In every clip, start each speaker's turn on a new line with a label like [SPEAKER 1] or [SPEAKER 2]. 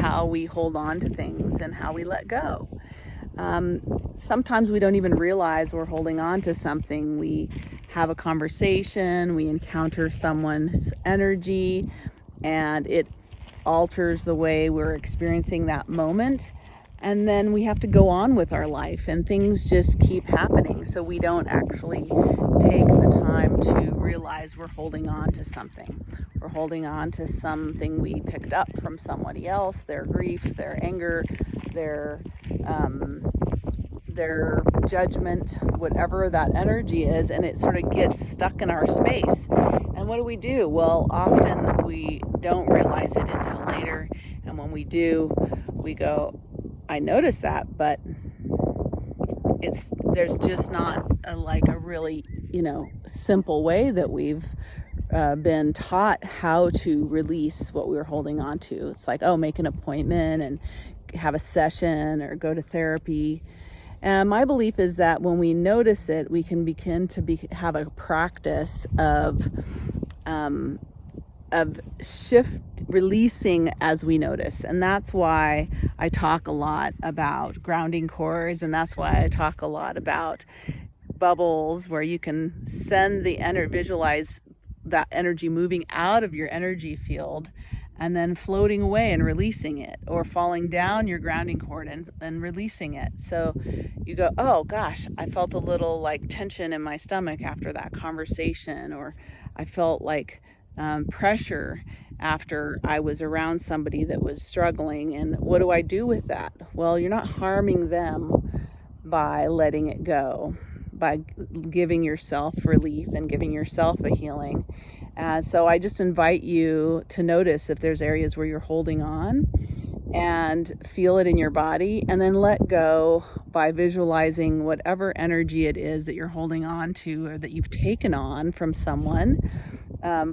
[SPEAKER 1] how we hold on to things and how we let go. Sometimes we don't even realize we're holding on to something. We have a conversation, we encounter someone's energy, and it alters the way we're experiencing that moment. And then we have to go on with our life, and things just keep happening. So we don't actually take the time to realize we're holding on to something. We're holding on to something we picked up from somebody else, their grief, their anger, their judgment, whatever that energy is, and it sort of gets stuck in our space. And what do? Well, often we don't realize it until later. And when we do, we go, I noticed that, but there's just not a really, simple way that we've been taught how to release what we were holding on to. It's like, make an appointment and have a session or go to therapy. And my belief is that when we notice it, we can begin to have a practice of releasing as we notice. And that's why I talk a lot about grounding cords, and that's why I talk a lot about bubbles, where you can visualize that energy moving out of your energy field and then floating away and releasing it, or falling down your grounding cord and releasing it. So you go, oh gosh, I felt a little tension in my stomach after that conversation, or I felt pressure after I was around somebody that was struggling. And what do I do with that? Well, you're not harming them by letting it go, by giving yourself relief and giving yourself a healing. So I just invite you to notice if there's areas where you're holding on, and feel it in your body, and then let go by visualizing whatever energy it is that you're holding on to or that you've taken on from someone,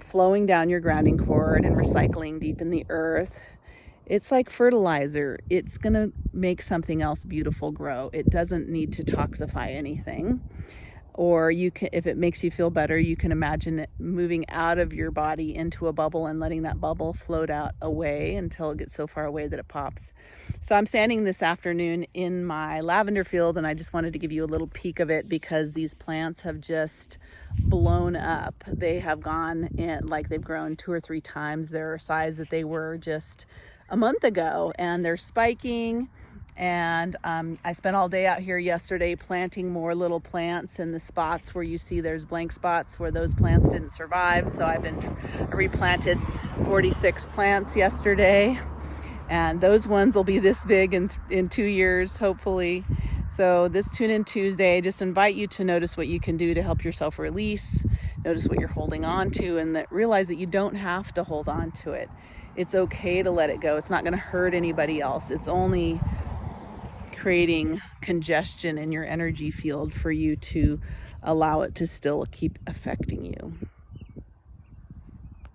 [SPEAKER 1] flowing down your grounding cord and recycling deep in the earth. It's like fertilizer. It's going to make something else beautiful grow. It doesn't need to toxify anything. Or you can, if it makes you feel better, you can imagine it moving out of your body into a bubble and letting that bubble float out away until it gets so far away that it pops. So I'm standing this afternoon in my lavender field, and I just wanted to give you a little peek of it because these plants have just blown up. They have gone in, they've grown 2 or 3 times their size that they were just a month ago, and they're spiking. And I spent all day out here yesterday planting more little plants in the spots where you see there's blank spots where those plants didn't survive. So I replanted 46 plants yesterday, and those ones will be this big in 2 years, hopefully. So this Tune In Tuesday, I just invite you to notice what you can do to help yourself release, notice what you're holding on to, and realize that you don't have to hold on to it. It's okay to let it go. It's not going to hurt anybody else. It's only creating congestion in your energy field for you to allow it to still keep affecting you.